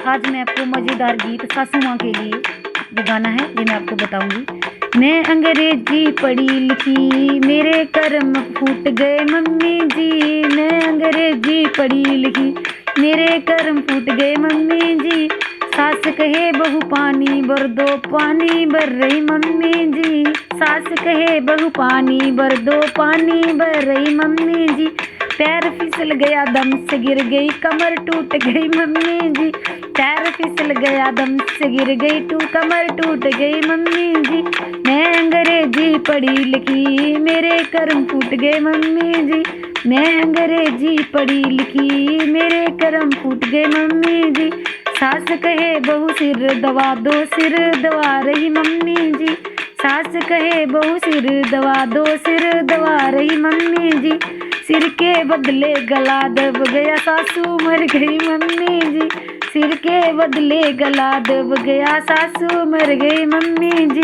आज मैं आपको मज़ेदार गीत सासू माँ के लिए जो गाना है ये मैं आपको बताऊंगी। मैं अंग्रेजी पढ़ी लिखी मेरे कर्म फूट गए मम्मी जी। मैं अंग्रेजी पढ़ी लिखी मेरे कर्म फूट गए मम्मी जी। सास कहे बहू पानी भर दो, पानी भर रही मम्मी जी। सास कहे बहू पानी भर दो, पानी भर रही मम्मी जी। पैर फिसल गया दम से गिर गई, कमर टूट गई मम्मी जी। पैर फिसल गया दम से गिर गई, कमर टूट गई मम्मी जी। मैं अंग्रेजी पढ़ी लिखी मेरे कर्म फूट गए मम्मी जी। मैं अंग्रेजी पढ़ी लिखी मेरे कर्म फूट गए मम्मी जी। सास कहे बहू सिर दवा दो, सिर दवा रही मम्मी जी। सास कहे बहू सिर दवा दो, सिर दवा रही मम्मी जी। सिर के बदले गला दब गया, सासू मर गई मम्मी जी। सिर के बदले गला दब गया, सासू मर गई मम्मी जी।